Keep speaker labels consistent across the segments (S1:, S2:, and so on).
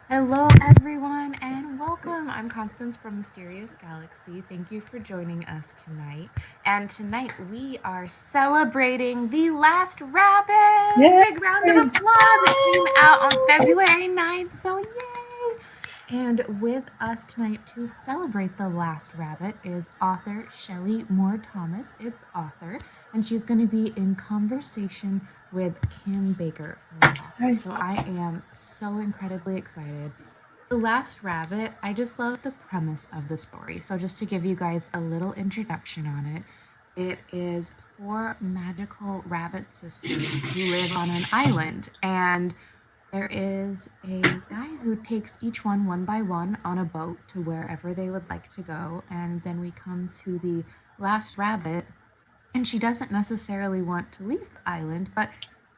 S1: Hello, everyone, and welcome. I'm Constance from Mysterious Galaxy. Thank you for joining us tonight. And tonight we are celebrating The Last Rabbit.
S2: Yay!
S1: Big round of applause. It came out on February 9th, so yay! And with us tonight to celebrate The Last Rabbit is author Shelley Moore Thomas, its author, and she's going to be in conversation with Kim Baker from the author. So I am so incredibly excited. The Last Rabbit, I just love the premise of the story. So just to give you guys a little introduction on it, it is four magical rabbit sisters who live on an island, and there is a guy who takes each one by one on a boat to wherever they would like to go, and then we come to the last rabbit, and she doesn't necessarily want to leave the island, but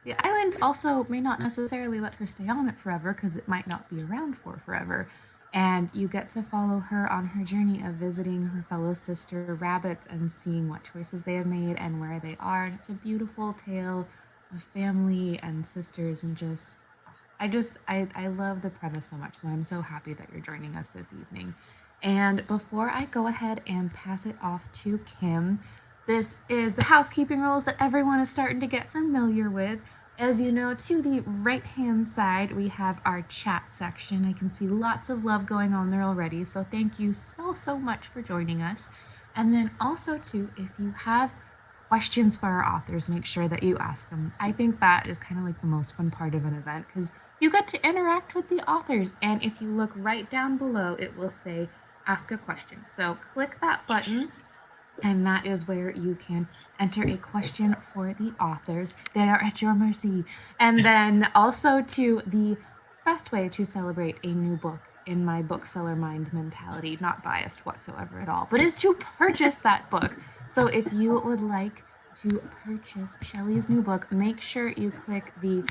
S1: the island also may not necessarily let her stay on it forever because it might not be around for forever. And you get to follow her on her journey of visiting her fellow sister rabbits and seeing what choices they have made and where they are. And it's a beautiful tale of family and sisters and I love the premise so much. So I'm so happy that you're joining us this evening. And before I go ahead and pass it off to Kim, this is the housekeeping rules that everyone is starting to get familiar with. As you know, to the right-hand side, we have our chat section. I can see lots of love going on there already, so thank you so much for joining us. And then also, too, if you have questions for our authors, make sure that you ask them. I think that is kind of like the most fun part of an event because you get to interact with the authors. And if you look right down below, it will say, ask a question. So click that button, and that is where you can enter a question for the authors. They are at your mercy. And then also to the best way to celebrate a new book in my bookseller mind mentality, not biased whatsoever at all, but is to purchase that book. So if you would like to purchase Shelley's new book, make sure you click the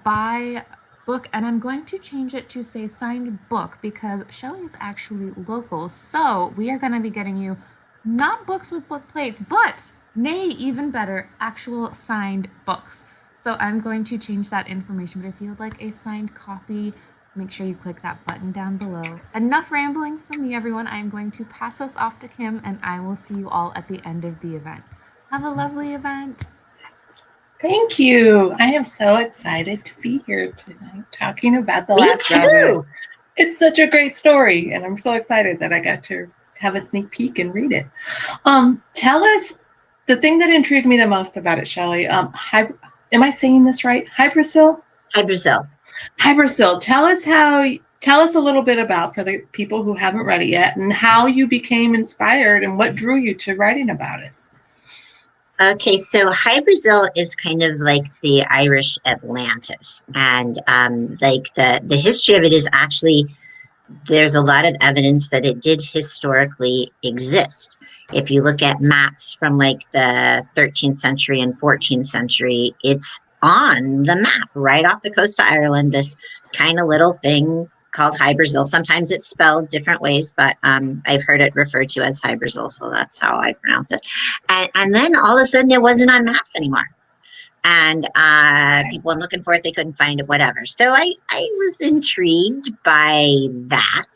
S1: buy book, and I'm going to change it to say signed book because Shelley is actually local. So we are going to be getting you not books with book plates, but nay, even better, actual signed books. So I'm going to change that information, but if you would like a signed copy, make sure you click that button down below. Enough rambling from me, everyone. I am going to pass us off to Kim, and I will see you all at the end of the event. Have a lovely event.
S2: Thank you. I am so excited to be here tonight talking about The Last Rabbit. It's such a great story, and I'm so excited that I got to have a sneak peek and read it. Tell us the thing that intrigued me the most about it, Shelley. Am I saying this right? Hybrasil?
S3: Hybrasil.
S2: Hybrasil. Tell us a little bit about, for the people who haven't read it yet, and how you became inspired and what drew you to writing about it.
S3: Okay, so Hybrasil is kind of like the Irish Atlantis, and like the history of it is actually, there's a lot of evidence that it did historically exist. If you look at maps from like the 13th century and 14th century, it's on the map right off the coast of Ireland, this kind of little thing called Hybrasil. Sometimes it's spelled different ways, but I've heard it referred to as Hybrasil, so that's how I pronounce it. And then all of a sudden it wasn't on maps anymore. And people went looking for it, they couldn't find it, whatever. So I was intrigued by that.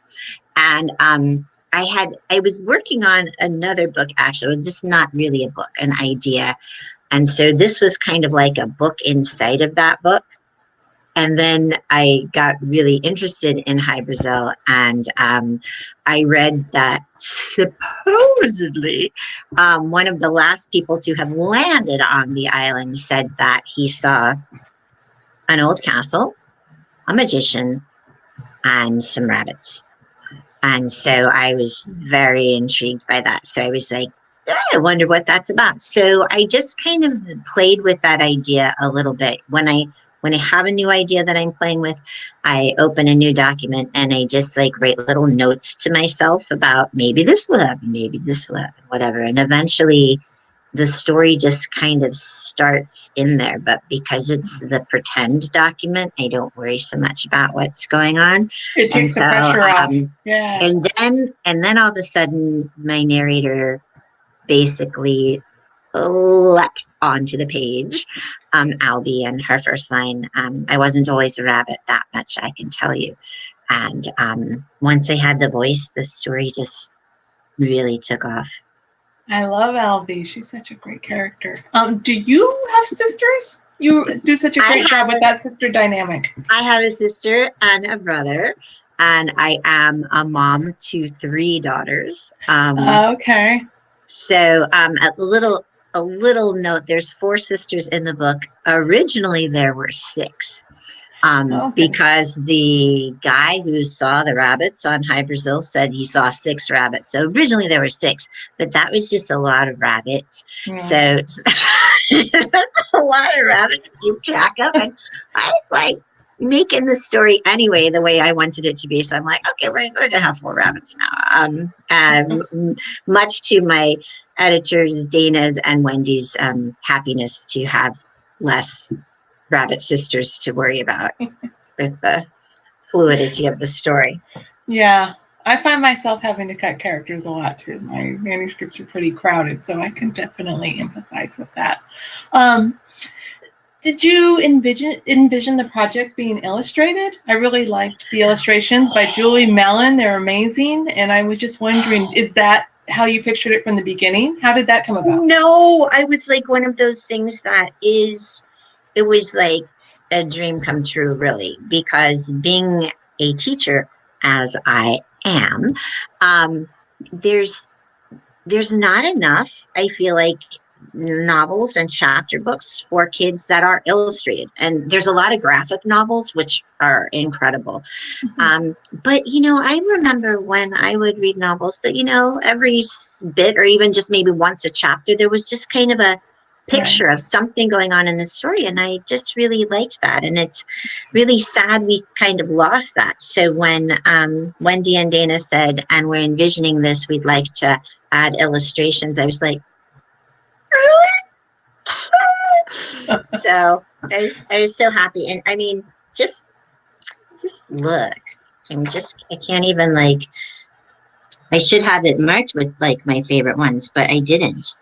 S3: And I was working on another book, actually, just not really a book, an idea. And so this was kind of like a book inside of that book. And then I got really interested in Hybrasil, and I read that supposedly one of the last people to have landed on the island said that he saw an old castle, a magician, and some rabbits. And so I was very intrigued by that. So I was like, I wonder what that's about. So I just kind of played with that idea a little bit. When I have a new idea that I'm playing with, I open a new document and I just like write little notes to myself about maybe this will happen, maybe this will happen, whatever. And eventually the story just kind of starts in there. But because it's the pretend document, I don't worry so much about what's going on.
S2: It takes the pressure off. Yeah.
S3: And then all of a sudden my narrator basically leapt onto the page. Albie, and her first line, I wasn't always a rabbit, that much I can tell you. And once I had the voice, the story just really took off.
S2: I love Alvy. She's such a great character. Do you have sisters? You do such a great job with that sister dynamic.
S3: I have a sister and a brother, and I am a mom to 3 daughters.
S2: Okay.
S3: So a little note, there's 4 sisters in the book. Originally there were 6. Because the guy who saw the rabbits on High Brazil said he saw 6 rabbits. So originally there were 6, but that was just a lot of rabbits. So there's a lot of rabbits to keep track of. And I was like making the story anyway the way I wanted it to be. So I'm like, okay, we're going to have 4 rabbits now. Much to my editors, Dana's and Wendy's happiness to have less rabbit sisters to worry about with the fluidity of the story.
S2: Yeah, I find myself having to cut characters a lot too. My manuscripts are pretty crowded, so I can definitely empathize with that. Did you envision the project being illustrated? I really liked the illustrations by Julie Mellon. They're amazing, and I was just wondering, is that how you pictured it from the beginning? How did that come about?
S3: No, I was like one of those things that is... It was like a dream come true, really, because being a teacher, as I am, there's not enough, I feel like, novels and chapter books for kids that are illustrated. And there's a lot of graphic novels, which are incredible. But, I remember when I would read novels that, every bit or even just maybe once a chapter, there was just kind of a picture of something going on in the story, and I just really liked that, and it's really sad we kind of lost that. So when Wendy and Dana said, and we're envisioning this, we'd like to add illustrations, I was like, really? So I was so happy. And I mean, just look, I can't even, like, I should have it marked with like my favorite ones, but I didn't.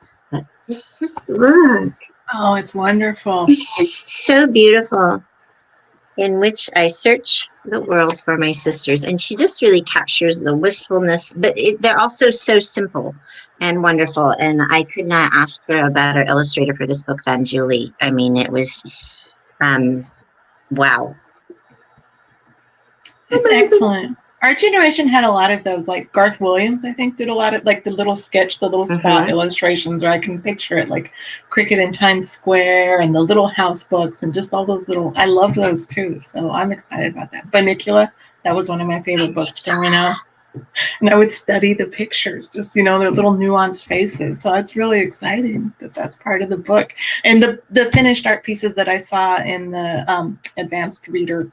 S3: Just look.
S2: Oh, it's wonderful.
S3: It's just so beautiful. In which I search the world for my sisters. And she just really captures the wistfulness, but they're also so simple and wonderful. And I could not ask for a better illustrator for this book than Julie. I mean, it was, wow.
S2: It's excellent. Our generation had a lot of those, like Garth Williams, I think, did a lot of like the little sketch, the little spot illustrations, or I can picture it like Cricket in Times Square and the Little House books and just all those little, I loved those too. So I'm excited about that. Bunnicula, that was one of my favorite books growing up. And I would study the pictures, just, their little nuanced faces. So it's really exciting that that's part of the book. And the finished art pieces that I saw in the advanced reader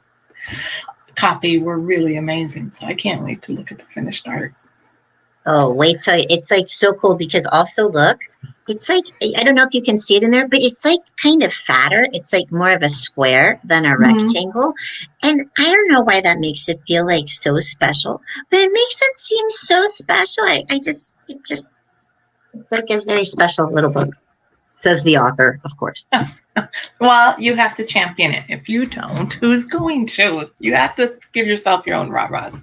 S2: copy were really amazing, so I can't wait to look at the finished art.
S3: Oh, wait till it's like so cool, because also look, it's like, I don't know if you can see it in there, but it's like kind of fatter. It's like more of a square than a rectangle, and I don't know why that makes it feel like so special, but it makes it seem so special. It's like a very special little book, says the author, of course.
S2: Well, you have to champion it. If you don't, who's going to? You have to give yourself your own rah-rahs.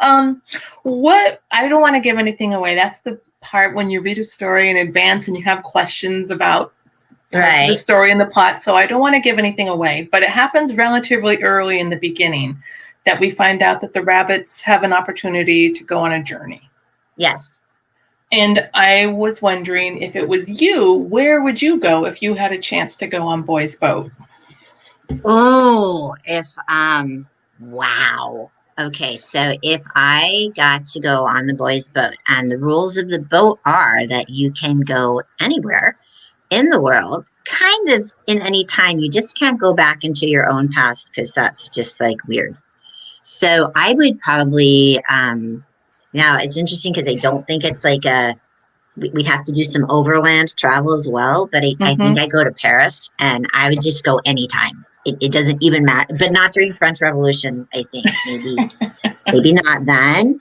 S2: I don't want to give anything away. That's the part when you read a story in advance and you have questions about the story and the plot. So I don't want to give anything away, but it happens relatively early in the beginning that we find out that the rabbits have an opportunity to go on a journey.
S3: Yes.
S2: And I was wondering, if it was you, where would you go if you had a chance to go on Boy's boat?
S3: Oh, wow. Okay, so if I got to go on the Boy's boat, and the rules of the boat are that you can go anywhere in the world, kind of in any time. You just can't go back into your own past, because that's just like weird. So I would probably, now it's interesting because I don't think it's like we'd have to do some overland travel as well, but I think I'd go to Paris, and I would just go anytime. It doesn't even matter, but not during French Revolution, I think. Maybe not then.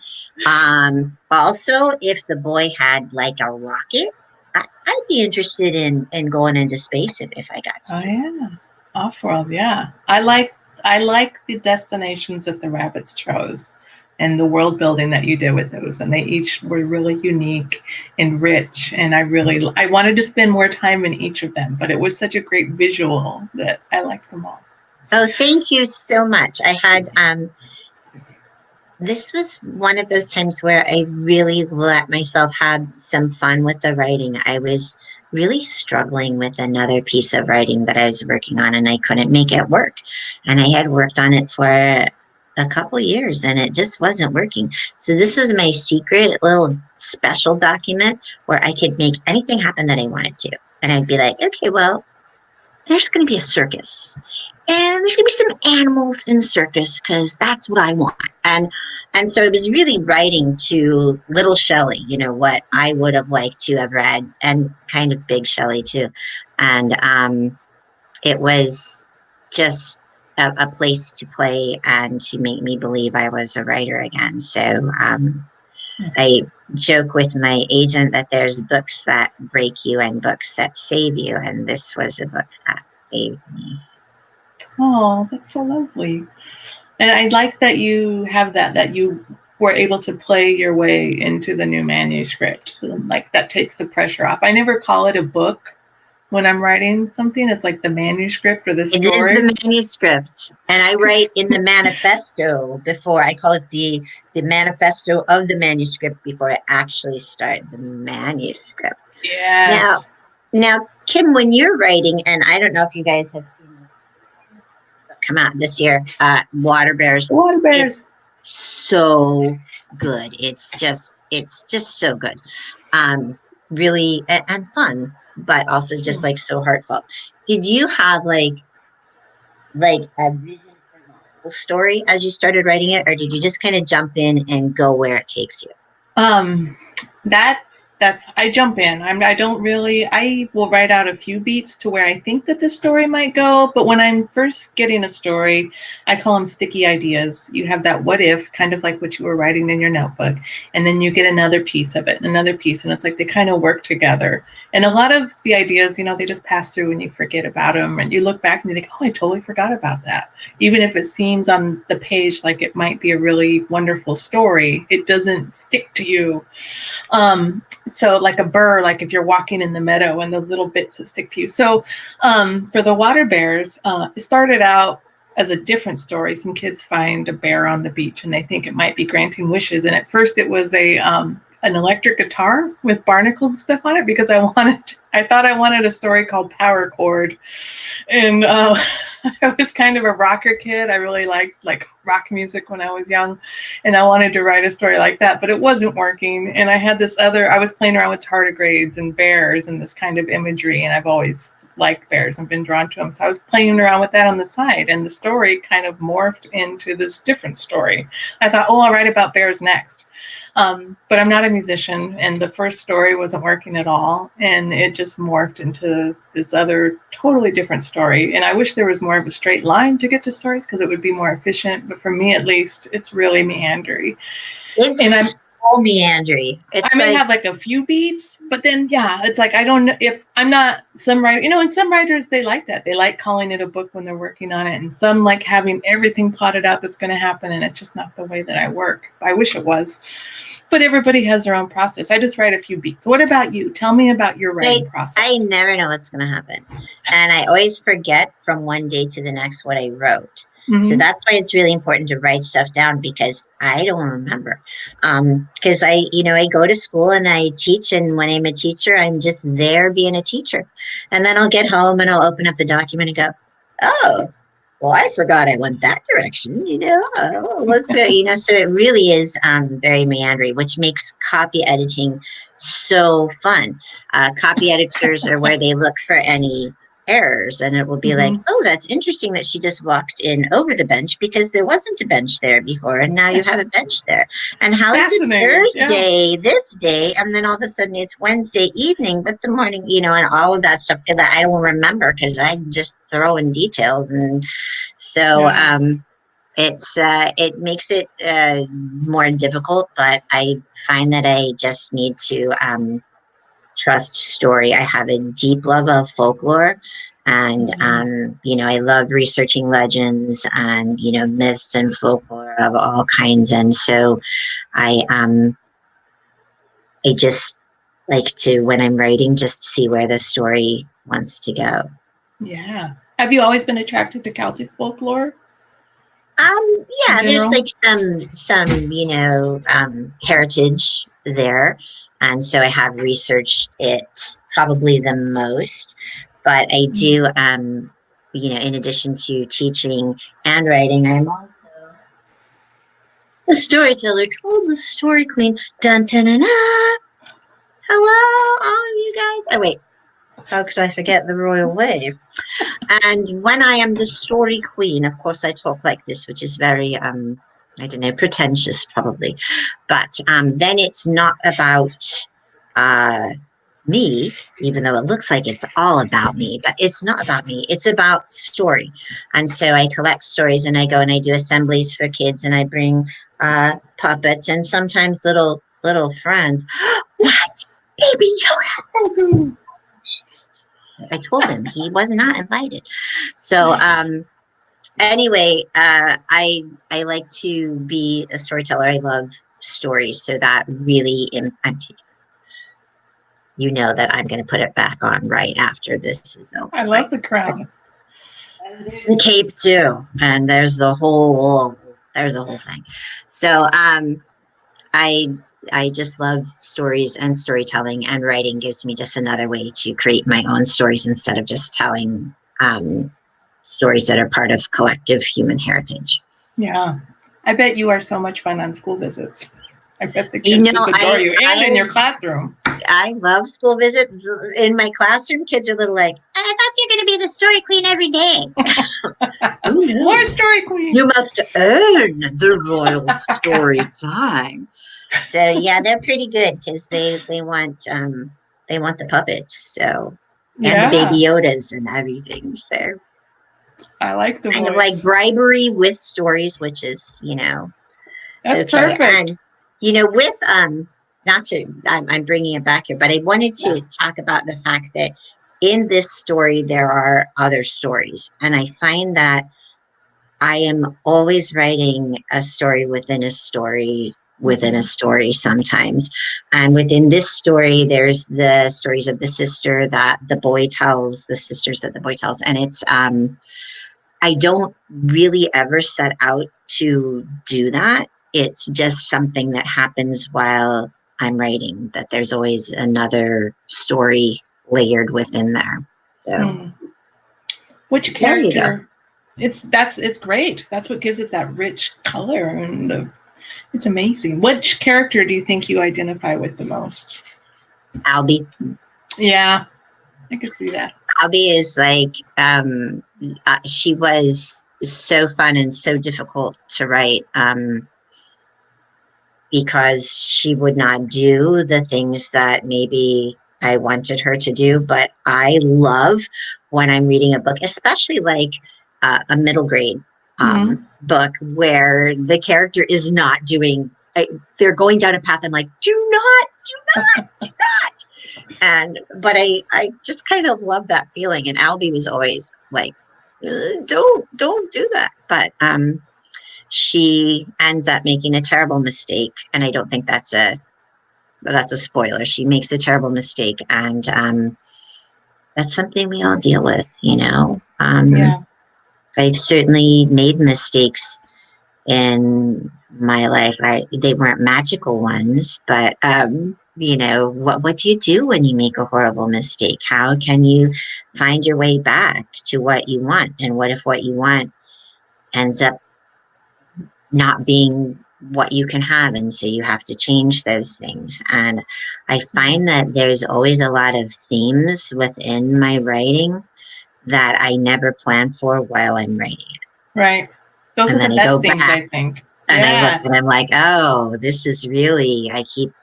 S3: Also, if the boy had like a rocket, I'd be interested in going into space if I got to.
S2: Oh, yeah. Off-world, yeah. I like I like the destinations that the rabbits chose and the world building that you did with those. And they each were really unique and rich. And I wanted to spend more time in each of them, but it was such a great visual that I liked them all.
S3: Oh, thank you so much. I had, this was one of those times where I really let myself have some fun with the writing. I was really struggling with another piece of writing that I was working on, and I couldn't make it work. And I had worked on it for a couple years, and it just wasn't working. So this was my secret little special document where I could make anything happen that I wanted to. And I'd be like, okay, well, there's going to be a circus. And there's going to be some animals in the circus because that's what I want. And so I was really writing to little Shelley, you know, what I would have liked to have read, and kind of big Shelley too. And it was just a place to play and to make me believe I was a writer again. So I joke with my agent that there's books that break you and books that save you. And this was a book that saved me.
S2: Oh, that's so lovely. And I like that you have that you were able to play your way into the new manuscript. Like, that takes the pressure off. I never call it a book when I'm writing something. It's like the manuscript or the story.
S3: It is the manuscript. And I write in the manifesto before. I call it the manifesto of the manuscript before I actually start the manuscript.
S2: Yes.
S3: Now, Kim, when you're writing, and I don't know if you guys have seen come out this year, Water Bears.
S2: Water Bears.
S3: It's so good. It's just so good. Really and fun, but also just like so heartfelt. Did you have like a vision for the whole story as you started writing it, or did you just kind of jump in and go where it takes you?
S2: That's I jump in. I will write out a few beats to where I think that the story might go, but when I'm first getting a story, I call them sticky ideas. You have that what if, kind of like what you were writing in your notebook, and then you get another piece of it, another piece, and it's like they kind of work together. And a lot of the ideas, you know, they just pass through and you forget about them, and you look back and you think, oh, I totally forgot about that. Even if it seems on the page like it might be a really wonderful story, it doesn't stick to you. So like a burr, like if you're walking in the meadow and those little bits that stick to you. So for the Water Bears, it started out as a different story. Some kids find a bear on the beach and they think it might be granting wishes. And at first it was an electric guitar with barnacles and stuff on it, because I thought I wanted a story called Power Chord. And I was kind of a rocker kid. I really liked like rock music when I was young, and I wanted to write a story like that, but it wasn't working. And I had I was playing around with tardigrades and bears and this kind of imagery, and I've always liked bears and been drawn to them. So I was playing around with that on the side, and the story kind of morphed into this different story. I thought, oh, I'll write about bears next. But I'm not a musician, and the first story wasn't working at all, and it just morphed into this other totally different story. And I wish there was more of a straight line to get to stories, because it would be more efficient. But for me, at least, it's really meandering.
S3: It's so meandering.
S2: I may have like a few beats, but then it's like, I don't know if I'm not some writer, and some writers, they like that. They like calling it a book when they're working on it, and some like having everything plotted out that's going to happen, and it's just not the way that I work. I wish it was, but everybody has their own process. I just write a few beats. What about you? Tell me about your writing process.
S3: I never know what's going to happen, and I always forget from one day to the next what I wrote. Mm-hmm. So that's why it's really important to write stuff down, because I don't remember. Because I go to school and I teach, and when I'm a teacher, I'm just there being a teacher. And then I'll get home and I'll open up the document and go, oh, well, I forgot I went that direction, so it really is very meandering, which makes copy editing so fun. Copy editors are where they look for any errors, and it will be like, oh, that's interesting that she just walked in over the bench because there wasn't a bench there before, and now you have a bench there. And how is it Thursday this day, and then all of a sudden it's Wednesday evening, but the morning, and all of that stuff that I don't remember because I'm just throwing details. And so it makes it more difficult, but I find that I just need to trust story. I have a deep love of folklore, and I love researching legends and myths and folklore of all kinds. And so I just like to, when I'm writing, just see where the story wants to go.
S2: Yeah. Have you always been attracted to Celtic folklore?
S3: Yeah, there's like some heritage there, and so I have researched it probably the most. But I do, in addition to teaching and writing, I'm also a storyteller called the Story Queen. Dun dun dun, dun. Hello, all of you guys. Oh wait, how could I forget the royal wave? And when I am the story queen, of course, I talk like this, which is very, pretentious probably. But then it's not about me, even though it looks like it's all about me, but it's not about me. It's about story. And so I collect stories, and I go and I do assemblies for kids, and I bring puppets and sometimes little friends. What? Baby Yoda! I told him he was not invited. So anyway, I like to be a storyteller. I love stories, so that really that I'm going to put it back on right after this is over.
S2: I love the crown.
S3: There's the cape too, and there's the whole thing. So I just love stories and storytelling, and writing gives me just another way to create my own stories instead of just telling stories that are part of collective human heritage.
S2: Yeah. I bet you are so much fun on school visits. I bet the kids adore you, and in your classroom.
S3: I love school visits. In my classroom, kids are little like, I thought you were going to be the story queen every day.
S2: Oh, no. More story queen.
S3: You must earn the royal story time. So yeah, they're pretty good because they want the puppets, so and the baby Yodas and everything. So
S2: I like the
S3: kind
S2: voice.
S3: of like bribery with stories, which is
S2: that's perfect.
S3: And with I'm bringing it back here, but I wanted to talk about the fact that in this story there are other stories, and I find that I am always writing a story within a story within a story sometimes. And within this story, there's the stories of the sister that the boy tells, the sisters that the boy tells. And it's, I don't really ever set out to do that. It's just something that happens while I'm writing, that there's always another story layered within there. So
S2: which character? It's great. That's what gives it that rich color, and it's amazing. Which character do you think you identify with the most?
S3: Albie.
S2: Yeah, I could see that.
S3: Albie is like, she was so fun and so difficult to write because she would not do the things that maybe I wanted her to do. But I love when I'm reading a book, especially like a middle grade book where the character is not doing, they're going down a path. I'm like, do not. But I just kind of love that feeling. And Albie was always like, don't do that. But she ends up making a terrible mistake. And I don't think that's a spoiler. She makes a terrible mistake. And that's something we all deal with, I've certainly made mistakes in my life. They weren't magical ones, but what do you do when you make a horrible mistake? How can you find your way back to what you want? And what if what you want ends up not being what you can have? And so you have to change those things. And I find that there's always a lot of themes within my writing that I never plan for while I'm writing it.
S2: Right. Those are the best things, I think.
S3: And I look and I'm like, oh, this is really, I keep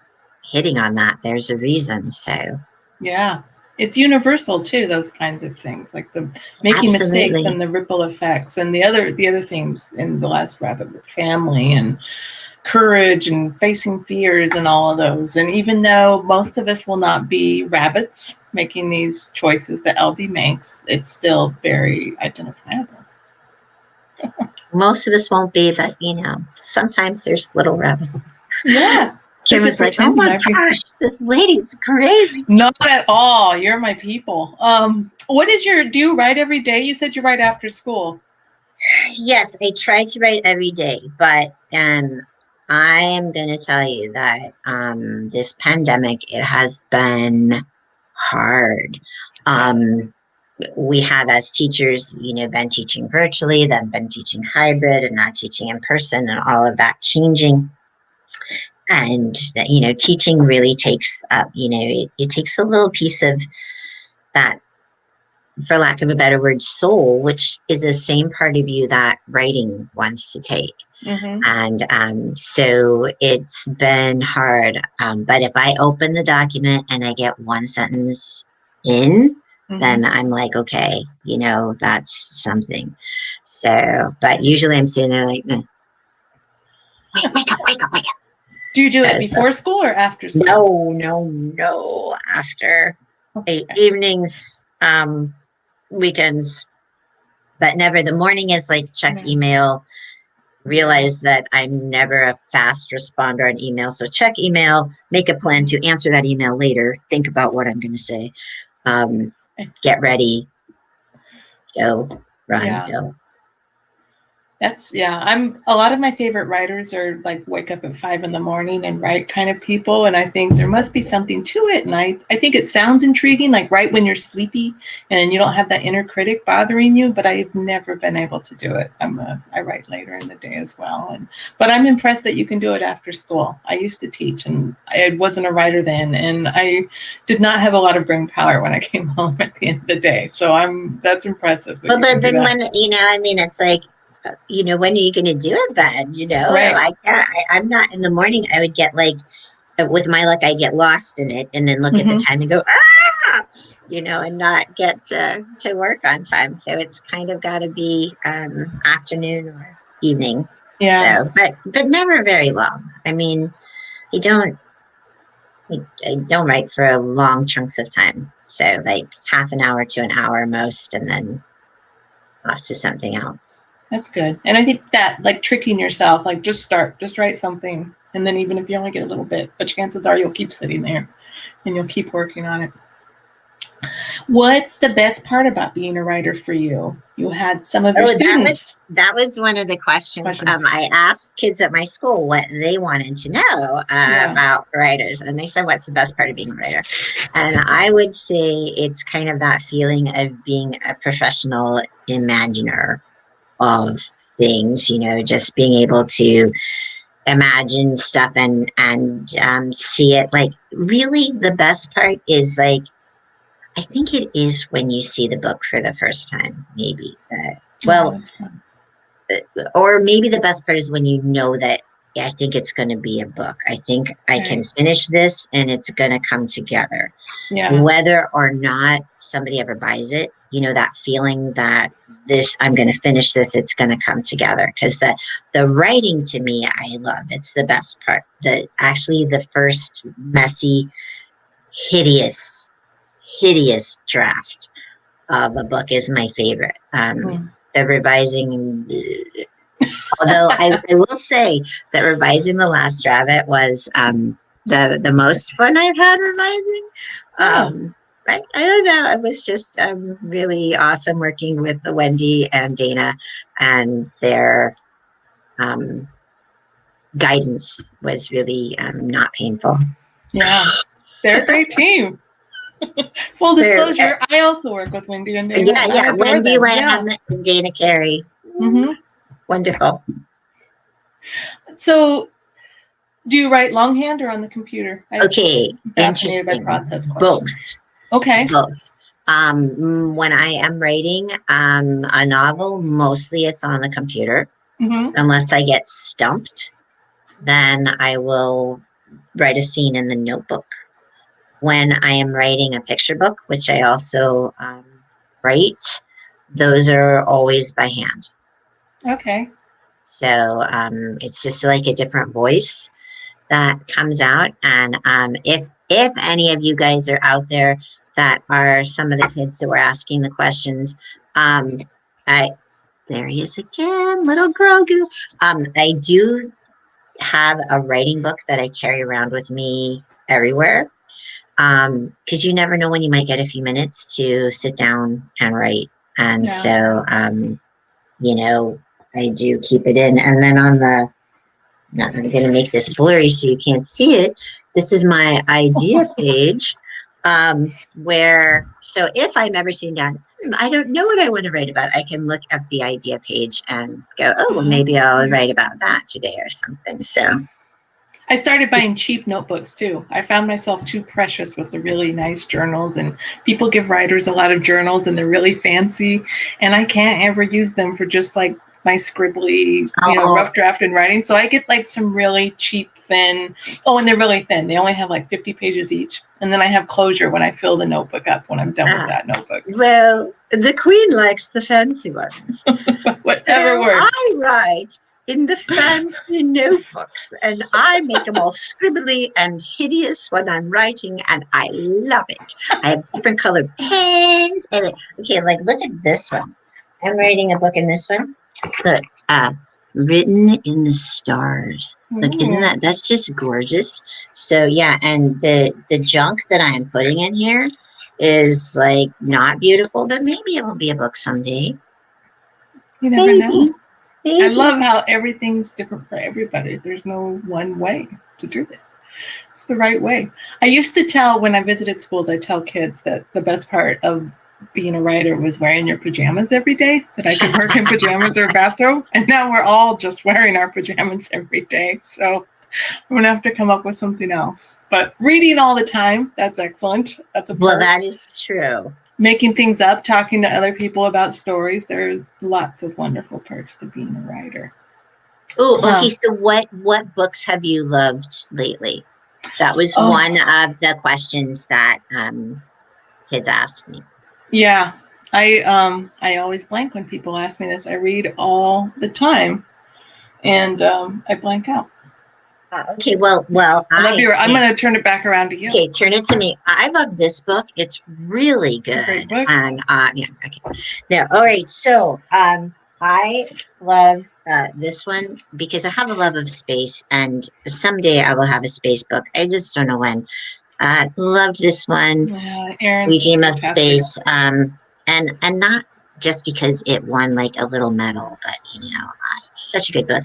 S3: hitting on that. There's a reason. So
S2: yeah, it's universal too, those kinds of things, like the making mistakes and the ripple effects, and the other themes in The Last Rabbit with family and courage and facing fears and all of those. And even though most of us will not be rabbits making these choices that LB makes, it's still very identifiable.
S3: Most of us won't be, but sometimes there's little rabbits.
S2: Yeah.
S3: Kim was like, oh my gosh, this lady's crazy.
S2: Not at all. You're my people. Do you write every day? You said you write after school.
S3: Yes, I try to write every day, but I am going to tell you that this pandemic, it has been hard. We have, as teachers, been teaching virtually, then been teaching hybrid, and not teaching in person, and all of that changing. And teaching really takes up, it takes a little piece of that, for lack of a better word, soul, which is the same part of you that writing wants to take. Mm-hmm. And so it's been hard. But if I open the document and I get one sentence in, mm-hmm. then I'm like, okay, that's something. So, but usually I'm sitting there like, wake up.
S2: Do you do it before school or after school?
S3: No. After. Okay. Evenings, weekends, but never. The morning is like check email. Realize that I'm never a fast responder on email. So check email, make a plan to answer that email later. Think about what I'm going to say. Get ready. Go. Run. Go.
S2: A lot of my favorite writers are like wake up at 5 a.m. and write kind of people. And I think there must be something to it. And I think it sounds intriguing, like right when you're sleepy and you don't have that inner critic bothering you, but I've never been able to do it. I write later in the day as well. But I'm impressed that you can do it after school. I used to teach and I wasn't a writer then. And I did not have a lot of brain power when I came home at the end of the day. So that's impressive.
S3: Well, but then when, it's like, when are you going to do it then?
S2: Right.
S3: I'm not in the morning. I would get with my luck, I get lost in it and then look mm-hmm. at the time and go, and not get to work on time. So it's kind of got to be afternoon or evening.
S2: Yeah.
S3: So, but never very long. I don't write for long chunks of time. So like half an hour to an hour most, and then off to something else.
S2: That's good. And I think that like tricking yourself, like just write something. And then even if you only get a little bit, but chances are you'll keep sitting there and you'll keep working on it. What's the best part about being a writer for you? You had some of your students.
S3: That was one of the questions. I asked kids at my school what they wanted to know about writers. And they said, what's the best part of being a writer? And I would say it's kind of that feeling of being a professional imaginer of things, just being able to imagine stuff and see it. Like really the best part is like, I think it is when you see the book for the first time, maybe. Or maybe the best part is when you know that I think it's going to be a book. I think I can finish this and it's going to come together.
S2: Yeah.
S3: Whether or not somebody ever buys it, that feeling that I'm going to finish this, it's going to come together. Because the writing to me, I love. It's the best part. The first messy, hideous draft of a book is my favorite. The revising, although I will say that revising The Last Rabbit was the most fun I've had revising. I don't know. It was just really awesome working with Wendy and Dana, and their guidance was really not painful.
S2: Yeah, they're a great team. Full disclosure, I also work with Wendy and Dana.
S3: Yeah. Wendy Lamb and Dana Carey.
S2: Mm-hmm.
S3: Wonderful.
S2: So, do you write longhand or on the computer?
S3: Okay, interesting. Both.
S2: Okay.
S3: Both. When I am writing a novel, mostly it's on the computer. Mm-hmm. Unless I get stumped, then I will write a scene in the notebook. When I am writing a picture book, which I also write, those are always by hand.
S2: Okay.
S3: So it's just like a different voice that comes out. And if any of you guys are out there that are some of the kids that were asking the questions, there he is again, little Grogu. I do have a writing book that I carry around with me everywhere, because you never know when you might get a few minutes to sit down and write. And so, you know, I do keep it in. And then on the, now I'm going to make this blurry so you can't see it. This is my idea page, where, so if I'm ever sitting down, I don't know what I want to write about, I can look at the idea page and go, oh, well, maybe I'll write about that today or something. So
S2: I started buying cheap notebooks too. I found myself too precious with the really nice journals, and people give writers a lot of journals and they're really fancy, and I can't ever use them for just like my scribbly, you know, rough draft and writing. So I get like some really cheap, thin. Oh, and they're really thin. They only have like 50 pages each. And then I have closure when I fill the notebook up when I'm done with that notebook.
S3: Well, the queen likes the fancy ones.
S2: Whatever
S3: so
S2: works.
S3: I write in the fancy notebooks, and I make them all scribbly and hideous when I'm writing, and I love it. I have different colored pens. And okay, like look at this one. I'm writing a book in this one. Look, written in the stars. Look, isn't that's just gorgeous? So yeah, and the junk that I am putting in here is like not beautiful, but maybe it will be a book someday.
S2: You never know. I love how everything's different for everybody. There's no one way to do it. It's the right way. I used to tell, when I visited schools, I tell kids that the best part of being a writer was wearing your pajamas every day, that I could work in pajamas or a bathrobe. And now we're all just wearing our pajamas every day. So I'm going to have to come up with something else. But reading all the time, that's excellent. That's a perk.
S3: Well, that is true.
S2: Making things up, talking to other people about stories. There are lots of wonderful perks to being a writer.
S3: Oh, okay. So what books have you loved lately? That was one of the questions that kids asked me.
S2: Yeah, I always blank when people ask me this. I read all the time, and I blank out.
S3: Okay, well,
S2: I'm going to turn it back around to you.
S3: Okay, turn it to me. I love this book. It's really good.
S2: It's a great book.
S3: And yeah, okay. Now, all right. So I love this one because I have a love of space, and someday I will have a space book. I just don't know when. Loved this one. We Dream of Space. And not just because it won like a little medal, but you know, such a good book.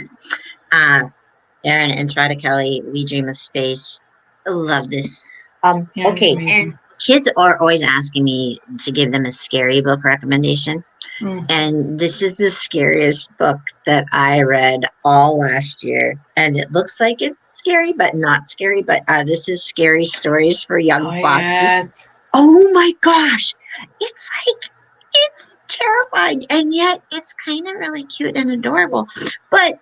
S3: Aaron and Trada Kelly, We Dream of Space. I love this. Okay, and kids are always asking me to give them a scary book recommendation. And this is the scariest book that I read all last year. And it looks like it's scary, but not scary. But this is Scary Stories for Young Foxes. Yes. Oh my gosh. It's terrifying. And yet it's kind of really cute and adorable. But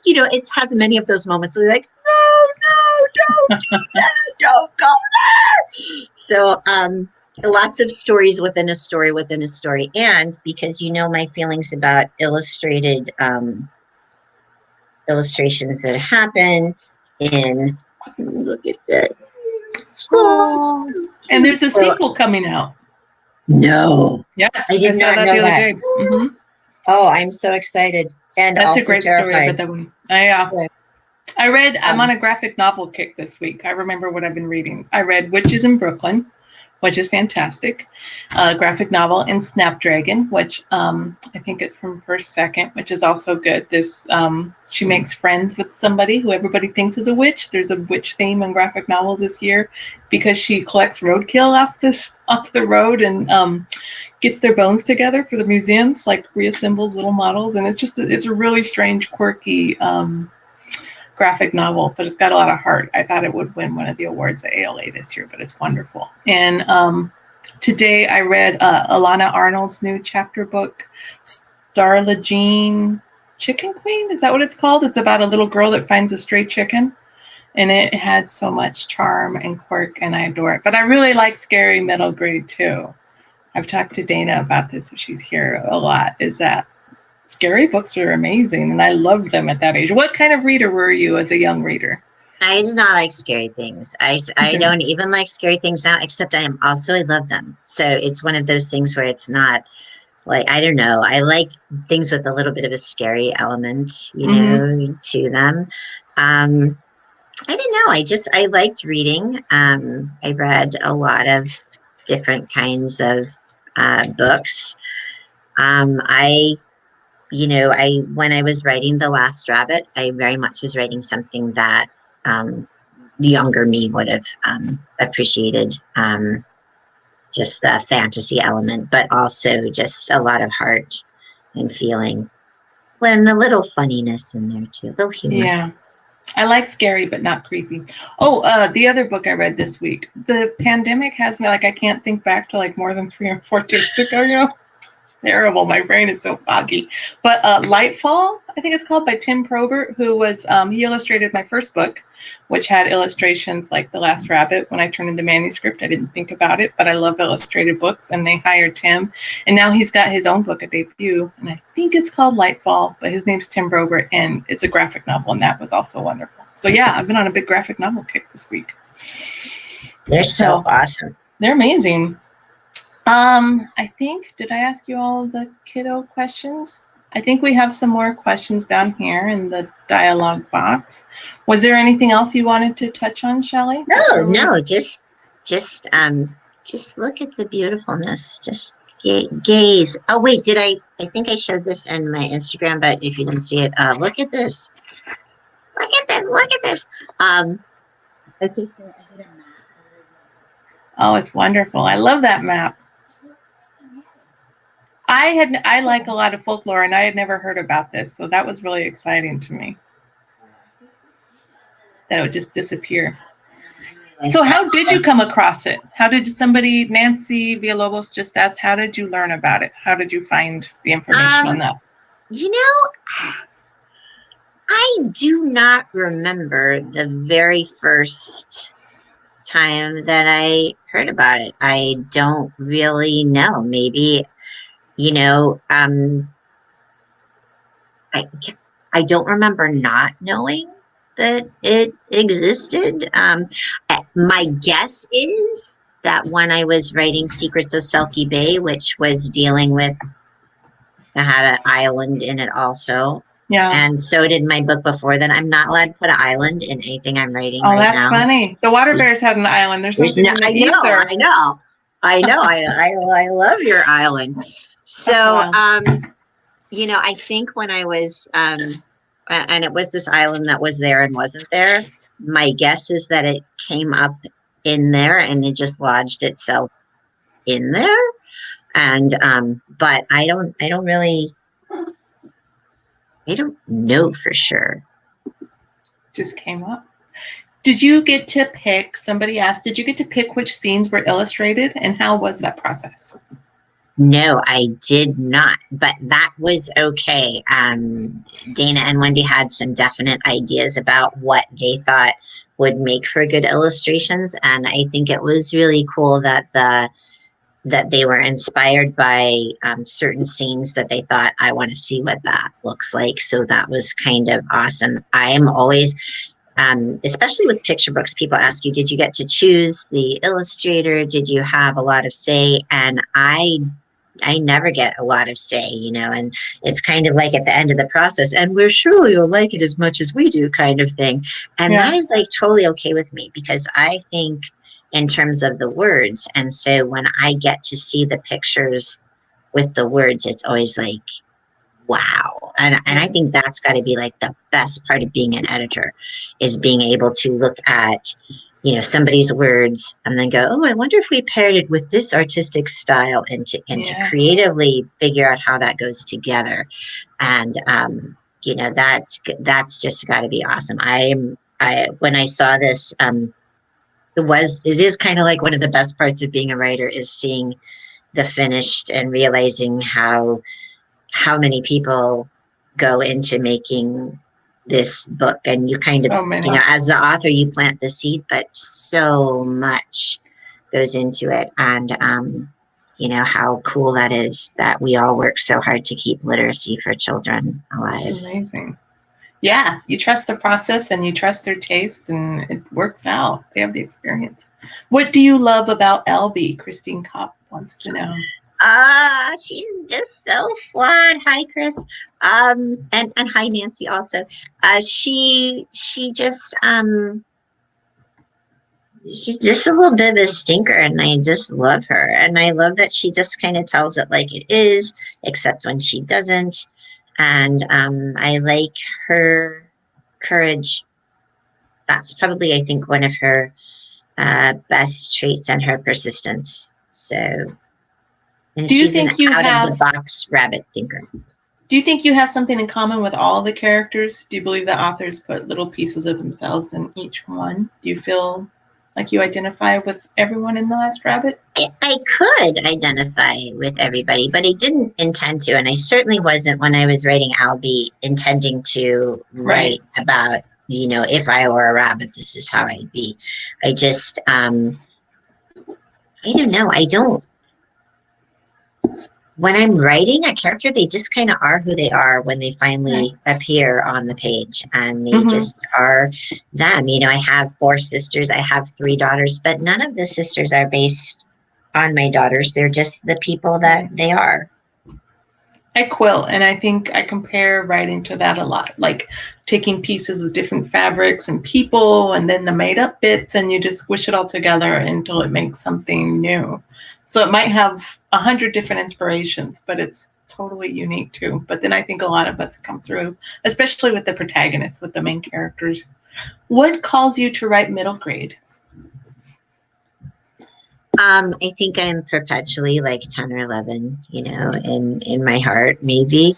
S3: you know, it has many of those moments where you're like, no, don't do that, don't go there. So lots of stories within a story within a story. And because you know my feelings about illustrated illustrations that happen in, look at that.
S2: And there's a sequel coming out.
S3: No.
S2: Yes,
S3: I did not
S2: saw that
S3: know
S2: the other
S3: that.
S2: day.
S3: Oh, I'm so excited. And
S2: that's
S3: also
S2: a great
S3: terrified.
S2: story about that one. I read, I'm on a graphic novel kick this week. I remember what I've been reading. I read Witches in Brooklyn, which is fantastic. Graphic novel, and Snapdragon, which I think it's from First Second, which is also good. This she makes friends with somebody who everybody thinks is a witch. There's a witch theme in graphic novels this year because she collects roadkill off the road and gets their bones together for the museums, like reassembles little models. And it's a really strange, quirky graphic novel, but it's got a lot of heart. I thought it would win one of the awards at ALA this year, but it's wonderful. And today I read Alana Arnold's new chapter book, Starla Jean Chicken Queen. Is that what it's called? It's about a little girl that finds a stray chicken. And it had so much charm and quirk, and I adore it. But I really like scary middle grade too. I've talked to Dana about this if she's here a lot, is that Scary books were amazing, and I loved them at that age. What kind of reader were you as a young reader?
S3: I do not like scary things. I don't even like scary things now, except I love them. So it's one of those things where it's not like, I don't know. I like things with a little bit of a scary element, to them. I don't know. I liked reading. I read a lot of different kinds of books. When I was writing The Last Rabbit, I very much was writing something that the younger me would have appreciated. Just the fantasy element, but also just a lot of heart and feeling. And a little funniness in there too, a little humor.
S2: Yeah. I like scary, but not creepy. Oh, the other book I read this week, the pandemic has me like, I can't think back to like more than 3 or 4 days ago, It's terrible. My brain is so foggy. But Lightfall, I think it's called, by Tim Probert, who was, he illustrated my first book, which had illustrations like The Last Rabbit. When I turned in the manuscript, I didn't think about it, but I love illustrated books, and they hired Tim. And now he's got his own book, a debut, and I think it's called Lightfall, but his name's Tim Probert, and it's a graphic novel, and that was also wonderful. So yeah, I've been on a big graphic novel kick this week.
S3: They're so awesome.
S2: They're amazing. I think, did I ask you all the kiddo questions? I think we have some more questions down here in the dialogue box. Was there anything else you wanted to touch on, Shelley?
S3: No, just look at the beautifulness. Just gaze. Oh wait, I think I showed this in my Instagram, but if you didn't see it, look at this. Look at this. Okay, so I did a map.
S2: Oh, it's wonderful. I love that map. I like a lot of folklore, and I had never heard about this, so that was really exciting to me. That it would just disappear. So how did you come across it? How did somebody, Nancy Villalobos just asked, how did you learn about it? How did you find the information on that?
S3: I do not remember the very first time that I heard about it. I don't really know. Maybe, I don't remember not knowing that it existed. My guess is that when I was writing Secrets of Selkie Bay, which was dealing with, I had an island in it also.
S2: Yeah.
S3: And so did my book before then. I'm not allowed to put an island in anything I'm writing right now.
S2: Oh, that's funny. The Water Bears had an island. There's something in the ether.
S3: I know. I love your island. So, I think when I was, and it was this island that was there and wasn't there, my guess is that it came up in there and it just lodged itself in there. And, but I don't know for sure.
S2: Just came up. Did you get to pick, somebody asked, did you get to pick which scenes were illustrated, and how was that process?
S3: No, I did not, but that was okay. Dana and Wendy had some definite ideas about what they thought would make for good illustrations, and I think it was really cool that they were inspired by certain scenes that they thought, I want to see what that looks like. So that was kind of awesome. I am always, especially with picture books, people ask you, did you get to choose the illustrator? Did you have a lot of say? And I never get a lot of say, and it's kind of like at the end of the process, and we're sure you'll like it as much as we do kind of thing. And that is like totally okay with me, because I think in terms of the words. And so when I get to see the pictures with the words, it's always like, wow. And I think that's got to be like the best part of being an editor, is being able to look at, somebody's words and then go, oh, I wonder if we paired it with this artistic style, and to creatively figure out how that goes together. And, that's just got to be awesome. When I saw this, it is kind of like one of the best parts of being a writer, is seeing the finished and realizing how many people go into making this book. And you kind of, as the author, you plant the seed, but so much goes into it. And how cool that is that we all work so hard to keep literacy for children alive.
S2: That's amazing. Yeah, you trust the process and you trust their taste, and it works out. They have the experience. What do you love about Elby? Christine Kopp wants to know.
S3: She's just so fun. Hi, Chris. And hi, Nancy. Also, she just she's just a little bit of a stinker, and I just love her. And I love that she just kind of tells it like it is, except when she doesn't. And I like her courage. That's probably, I think, one of her best traits, and her persistence. So, and
S2: Do you
S3: she's
S2: think
S3: an
S2: you
S3: out
S2: have
S3: of the box rabbit thinker.
S2: Do you think you have something in common with all the characters? Do you believe the authors put little pieces of themselves in each one? Do you feel like you identify with everyone in The Last Rabbit?
S3: I could identify with everybody, but I didn't intend to. And I certainly wasn't, when I was writing Albie, intending to write about, if I were a rabbit, this is how I'd be. I just, I don't know. When I'm writing a character, they just kind of are who they are when they finally appear on the page, and they just are them. I have 4 sisters, I have 3 daughters, but none of the sisters are based on my daughters. They're just the people that they are.
S2: I quilt, and I think I compare writing to that a lot, like taking pieces of different fabrics and people, and then the made up bits, and you just squish it all together until it makes something new. So it might have 100 different inspirations, but it's totally unique too. But then I think a lot of us come through, especially with the protagonists, with the main characters. What calls you to write middle grade?
S3: I think I'm perpetually like 10 or 11, in my heart, maybe.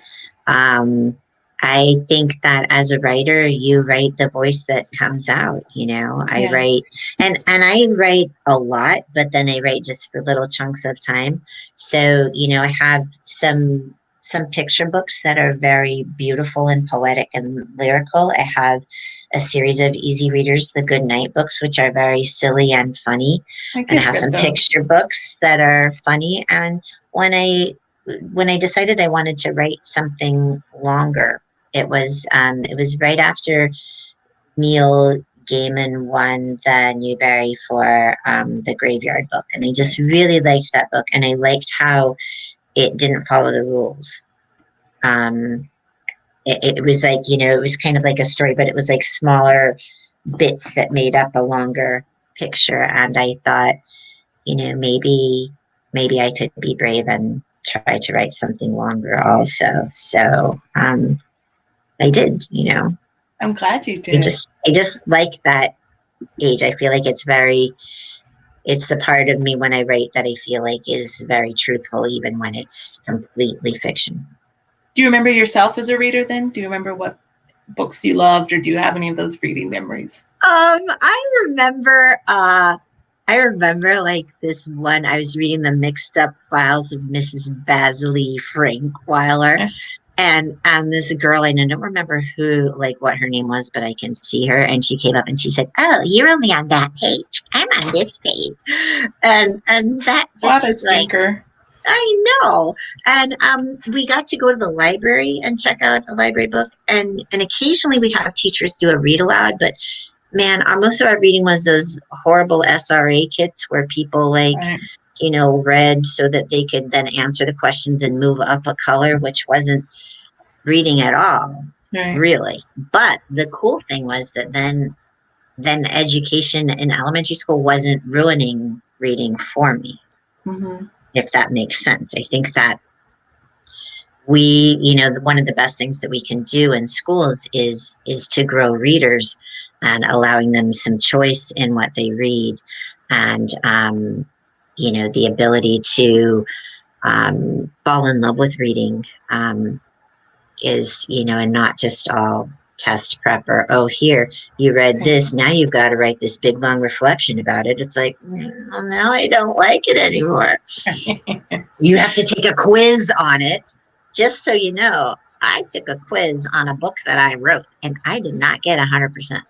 S3: I think that as a writer, you write the voice that comes out, I write, and I write a lot, but then I write just for little chunks of time. So, I have some picture books that are very beautiful and poetic and lyrical. I have a series of easy readers, the Good Night books, which are very silly and funny. And I have some picture books that are funny. And when I decided I wanted to write something longer, it was right after Neil Gaiman won the Newbery for the Graveyard book, and I just really liked that book, and I liked how it didn't follow the rules. It was like, it was kind of like a story, but it was like smaller bits that made up a longer picture. And I thought, maybe I could be brave and try to write something longer also. So I did,
S2: I'm glad you did.
S3: I just like that age. I feel like it's the part of me when I write that I feel like is very truthful, even when it's completely fiction.
S2: Do you remember yourself as a reader then? Do you remember what books you loved, or do you have any of those reading memories?
S3: I remember like this one, I was reading the Mixed Up Files of Mrs. Basilea Frankweiler. And this girl, I don't remember what her name was, but I can see her. And she came up and she said, "Oh, you're only on that page. I'm on this page." And that just was like, I know. And we got to go to the library and check out a library book. And occasionally we have teachers do a read aloud, but man, most of our reading was those horrible SRA kits where people read so that they could then answer the questions and move up a color, which wasn't reading at all, really. But the cool thing was that then education in elementary school wasn't ruining reading for me, if that makes sense. I think that we, one of the best things that we can do in schools is to grow readers and allowing them some choice in what they read, and the ability to fall in love with reading is, and not just all test prep or, oh, here, you read this, now you've got to write this big long reflection about it. It's like, well, now I don't like it anymore. You have to take a quiz on it. Just so you know, I took a quiz on a book that I wrote, and I did not get 100%.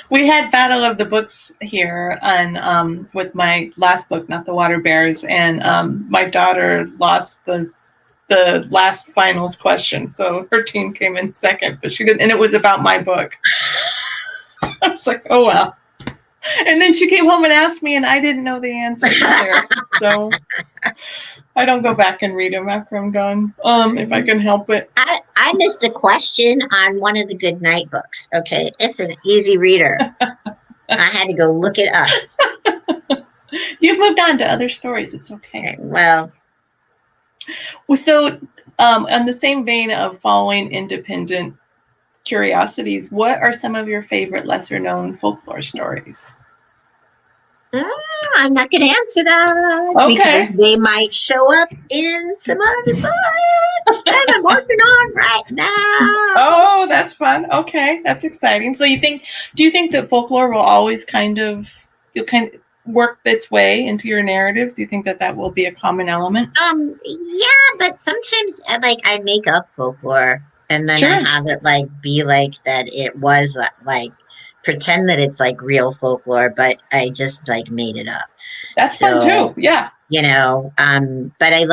S2: We had Battle of the Books here on with my last book, Not the Water Bears, and my daughter lost the last finals question, so her team came in second, but she didn't, and it was about my book. I was like, oh well. And then she came home and asked me, and I didn't know the answer either. So I don't go back and read them after I'm done, if I can help it.
S3: I missed a question on one of the Good Night books. Okay, it's an easy reader. I had to go look it up.
S2: You've moved on to other stories. It's okay.
S3: Well,
S2: so on the same vein of following independent curiosities, what are some of your favorite lesser-known folklore stories?
S3: I'm not going to answer that because they might show up in some other books that I'm working on right now.
S2: Oh, that's fun. Okay, that's exciting. So do you think that folklore will always kind of work its way into your narratives? Do you think that will be a common element?
S3: Yeah, but sometimes like I make up folklore and then I have it like be like that it was like pretend that it's like real folklore, but I just like made it up.
S2: That's fun too. Yeah.
S3: You know, but I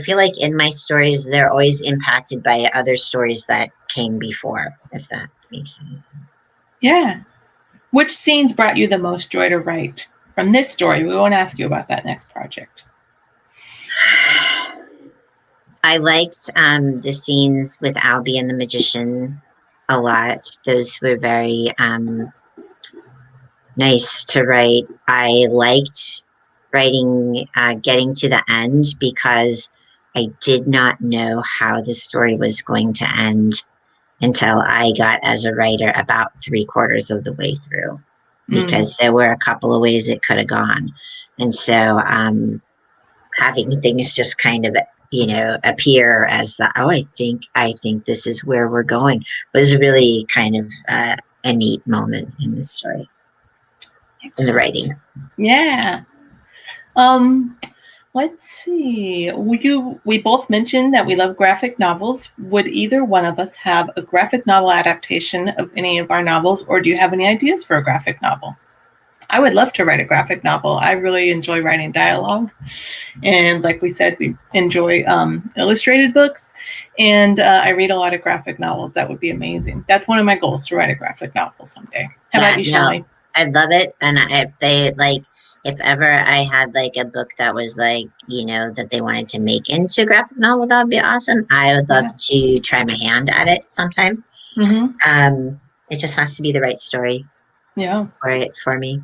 S3: feel like in my stories, they're always impacted by other stories that came before, if that makes sense.
S2: Yeah. Which scenes brought you the most joy to write from this story? We won't ask you about that next project.
S3: I liked the scenes with Albie and the magician a lot. Those were very nice to write. I liked writing, getting to the end because I did not know how the story was going to end until I got as a writer about 3/4 of the way through, because there were a couple of ways it could have gone. And so having things just kind of, you know, appear as I think this is where we're going was really kind of a neat moment in the story. In the writing.
S2: Yeah. Let's see. We both mentioned that we love graphic novels. Would either one of us have a graphic novel adaptation of any of our novels, or do you have any ideas for a graphic novel? I would love to write a graphic novel. I really enjoy writing dialogue. And like we said, we enjoy illustrated books. And I read a lot of graphic novels. That would be amazing. That's one of my goals, to write a graphic novel someday. How about you, Shelley?
S3: I'd love it. And if ever I had like a book that was like, you know, that they wanted to make into a graphic novel, that would be awesome. I would love to try my hand at it sometime. It just has to be the right story.
S2: Yeah.
S3: For me.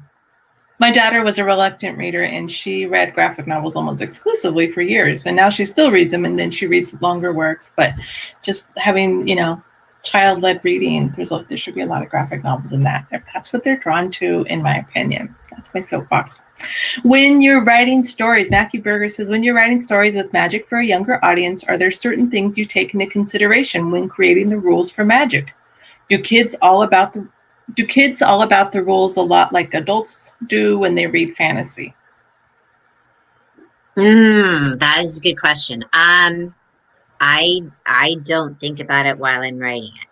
S2: My daughter was a reluctant reader, and she read graphic novels almost exclusively for years. And now she still reads them, and then she reads longer works. But just having, you know, child-led reading, there should be a lot of graphic novels in that. That's what they're drawn to, in my opinion. That's my soapbox. When you're writing stories, Matthew Berger says, when you're writing stories with magic for a younger audience, are there certain things you take into consideration when creating the rules for magic? Do kids all about the rules a lot like adults do when they read fantasy?
S3: That is a good question. I don't think about it while I'm writing it,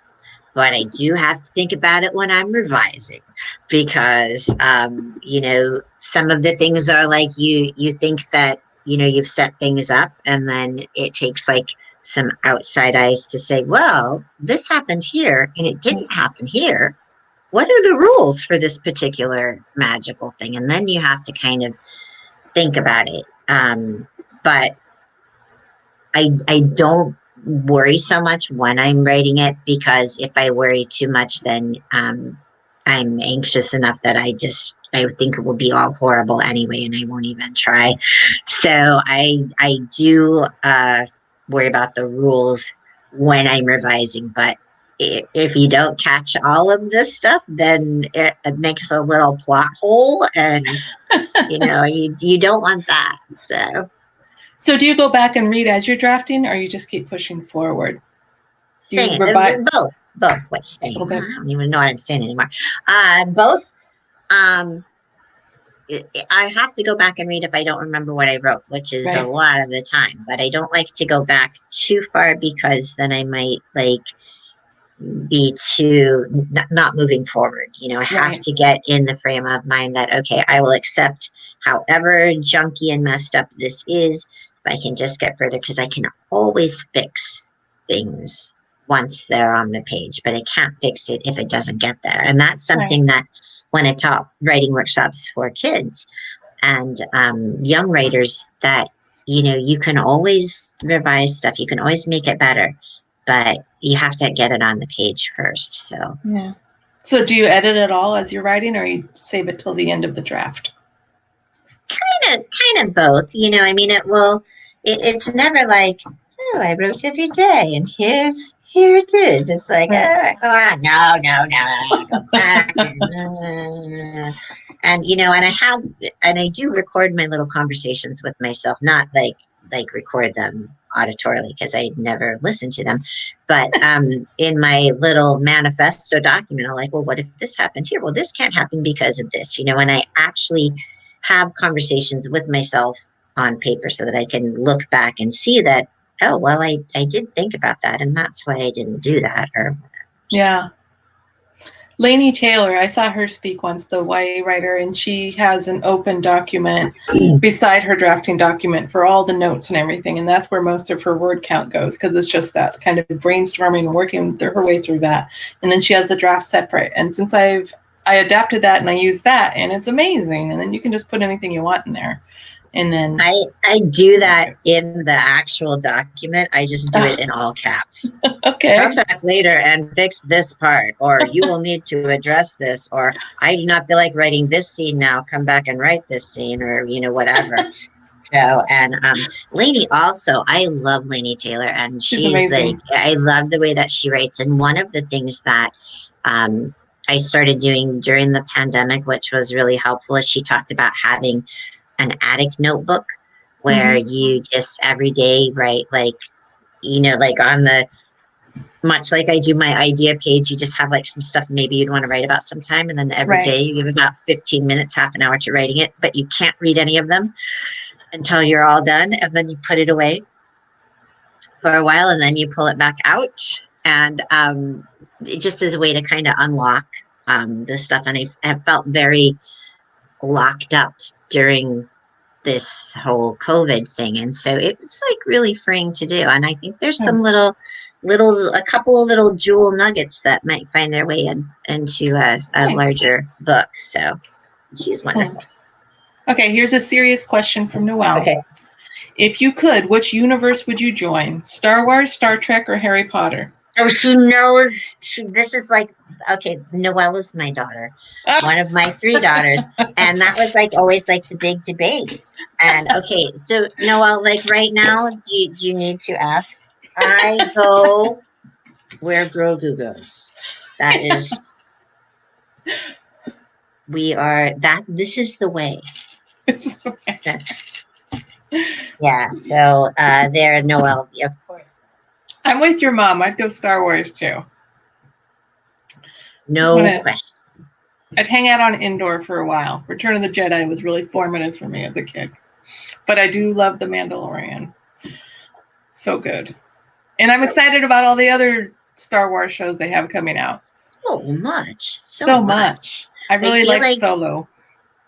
S3: but I do have to think about it when I'm revising, because you know, some of the things are like you think that, you know, you've set things up, and then it takes like some outside eyes to say, well, this happened here and it didn't happen here. What are the rules for this particular magical thing? And then you have to kind of think about it. But I don't worry so much when I'm writing it, because if I worry too much, then I'm anxious enough that I think it will be all horrible anyway, and I won't even try. So I do worry about the rules when I'm revising, but if you don't catch all of this stuff, then it makes a little plot hole, and you know, you don't want that.
S2: So do you go back and read as you're drafting, or you just keep pushing forward?
S3: Both. What's saying? I don't even know what I'm saying anymore. Both. I have to go back and read if I don't remember what I wrote, which is a lot of the time. But I don't like to go back too far, because then I might like be too not moving forward. I have
S2: Right.
S3: to get in the frame of mind that, okay, I will accept however junky and messed up this is, if I can just get further, because I can always fix things once they're on the page, but I can't fix it if it doesn't get there. And that's something that when I taught writing workshops for kids and young writers, that you can always revise stuff, you can always make it better, but you have to get it on the page first. So
S2: yeah. So do you edit it all as you're writing, or you save it till the end of the draft?
S3: kind of both. It's never like, oh, I wrote every day and here it is. It's like,
S2: Right.
S3: no, go back. And I do record my little conversations with myself, not like record them auditorily, because I never listen to them, but in my little manifesto document, I'm like, well, what if this happened here? Well, this can't happen because of this, and I actually have conversations with myself on paper so that I can look back and see that, oh, well, I did think about that, and that's why I didn't do that, or whatever.
S2: Yeah. Lainey Taylor, I saw her speak once, the YA writer, and she has an open document beside her drafting document for all the notes and everything, and that's where most of her word count goes, because it's just that kind of brainstorming and working her way through that. And then she has the draft separate. And since I adapted that and I use that, and it's amazing. And then you can just put anything you want in there. And then
S3: I do that in the actual document. I just do it in all caps.
S2: Okay.
S3: Come back later and fix this part, or you will need to address this, or I do not feel like writing this scene now. Come back and write this scene, or whatever. So, and Lainey also, I love Lainey Taylor, and she's
S2: amazing.
S3: I love the way that she writes. And one of the things that I started doing during the pandemic, which was really helpful, is she talked about having an attic notebook where you just every day write, like on the, much like I do my idea page, you just have like some stuff maybe you'd want to write about sometime, and then every day you give about 15 minutes, half an hour to writing it, but you can't read any of them until you're all done, and then you put it away for a while, and then you pull it back out, and it just is a way to kind of unlock this stuff. And I felt very locked up during this whole COVID thing, and so it was like really freeing to do. And I think there's some a couple of little jewel nuggets that might find their way into a larger book. So she's wonderful.
S2: Okay, here's a serious question from Noelle.
S3: Okay.
S2: If you could, which universe would you join? Star Wars, Star Trek, or Harry Potter?
S3: Oh, she knows. This is like, okay, Noelle is my daughter, one of my 3 daughters. And that was like always like the big debate. And okay, so Noelle, like right now, do you need to ask? I go where Grogu goes. That is, this is the way. So, yeah, so there, Noelle, of course.
S2: I'm with your mom. I'd go Star Wars too.
S3: No question.
S2: I'd hang out on Endor for a while. Return of the Jedi was really formative for me as a kid. But I do love The Mandalorian. So good. And I'm excited about all the other Star Wars shows they have coming out.
S3: So much.
S2: So much. I really like Solo.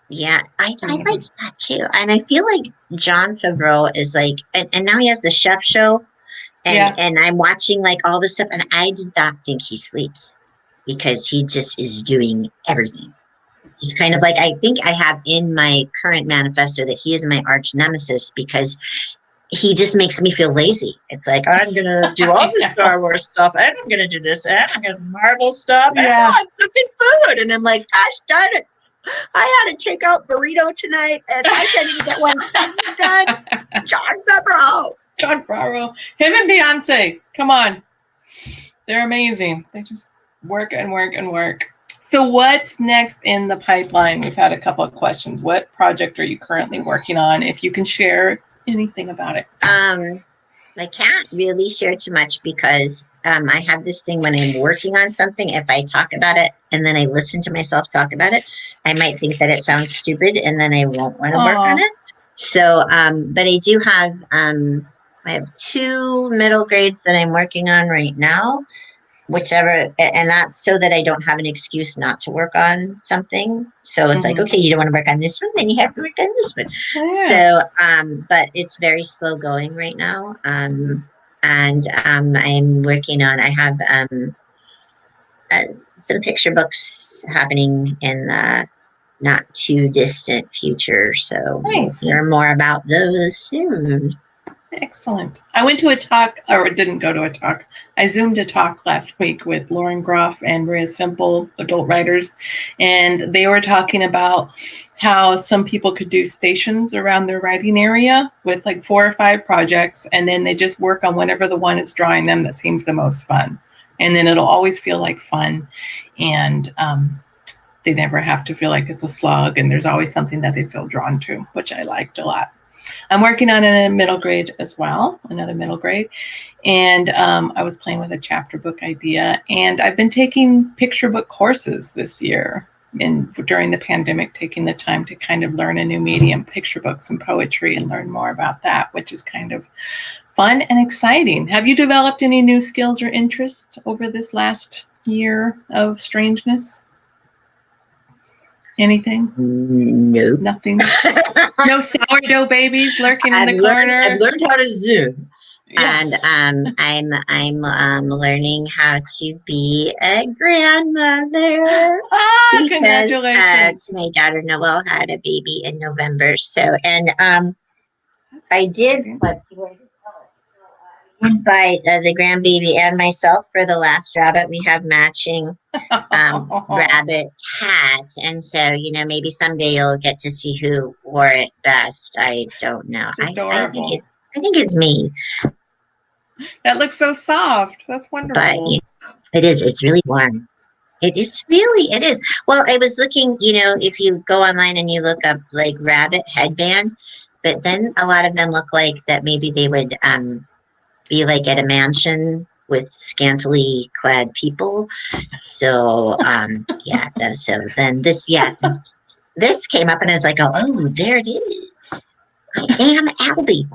S3: Yeah, I like that too. And I feel like Jon Favreau is like, and now he has the chef show. And I'm watching like all this stuff, and I do not think he sleeps, because he just is doing everything. He's kind of like, I think I have in my current manifesto that he is my arch nemesis, because he just makes me feel lazy. It's like, I'm going to do all the Star Wars stuff, and I'm going to do this, and I'm going to Marvel stuff, and I'm cooking food. And I'm like, gosh darn it, I had to take out burrito tonight, and I can't even get one sentence done.
S2: Jon Favreau. Him and Beyonce. Come on. They're amazing. They just work and work and work. So what's next in the pipeline? We've had a couple of questions. What project are you currently working on? If you can share anything about it.
S3: I can't really share too much, because I have this thing when I'm working on something, if I talk about it and then I listen to myself talk about it, I might think that it sounds stupid, and then I won't want to work on it. So, but I do have, I have 2 middle grades that I'm working on right now. whichever, and that's so that I don't have an excuse not to work on something. So it's like, okay, you don't want to work on this one, then you have to work on this one.
S2: Yeah.
S3: So, but it's very slow going right now. And I'm working on, I have some picture books happening in the not too distant future. So we'll hear more about those soon.
S2: Excellent. I went to a talk, or didn't go to a talk. I Zoomed a talk last week with Lauren Groff and Maria Simple, adult writers, and they were talking about how some people could do stations around their writing area with like 4 or 5 projects, and then they just work on whatever the one is drawing them that seems the most fun. And then it'll always feel like fun, and they never have to feel like it's a slog, and there's always something that they feel drawn to, which I liked a lot. I'm working on a middle grade as well, another middle grade. And I was playing with a chapter book idea. And I've been taking picture book courses this year during the pandemic, taking the time to kind of learn a new medium, picture books and poetry, and learn more about that, which is kind of fun and exciting. Have you developed any new skills or interests over this last year of strangeness? Anything?
S3: No.
S2: Nothing? No sourdough babies lurking in the corner?
S3: I've learned how to Zoom.
S2: Yeah.
S3: And I'm learning how to be a grandmother. Because,
S2: congratulations.
S3: my daughter Noelle had a baby in November. So, and I did, let's see where invite the grandbaby and myself for the last rabbit. We have matching rabbit hats, and so maybe someday you'll get to see who wore it best. I don't know.
S2: It's adorable.
S3: I think it's me.
S2: That looks so soft. That's wonderful.
S3: But it is. It's really warm. It is. Well, I was looking. If you go online and you look up like rabbit headband, but then a lot of them look like that. Maybe they would be like at a mansion with scantily clad people. So, so then this came up and I was like, oh, there it is. I am Albie.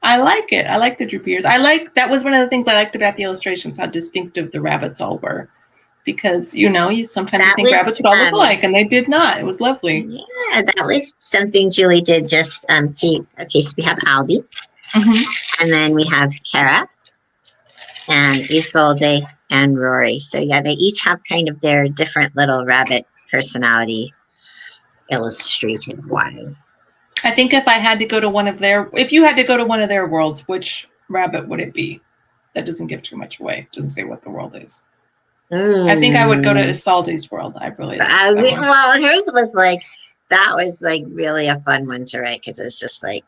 S2: I like it. I like the droopy ears. That was one of the things I liked about the illustrations, how distinctive the rabbits all were. Because, you sometimes think rabbits would all look alike, and they did not. It was lovely.
S3: Yeah, that was something Julie did just see. Okay, so we have Albie.
S2: Mm-hmm.
S3: And then we have Kara and Isolde and Rory. So yeah, they each have kind of their different little rabbit personality illustrated wise.
S2: I think if you had to go to one of their worlds, which rabbit would it be? That doesn't give too much away. It doesn't say what the world is. I think I would go to Isolde's world. I really
S3: well, hers was like, that was like really a fun one to write because it's just like,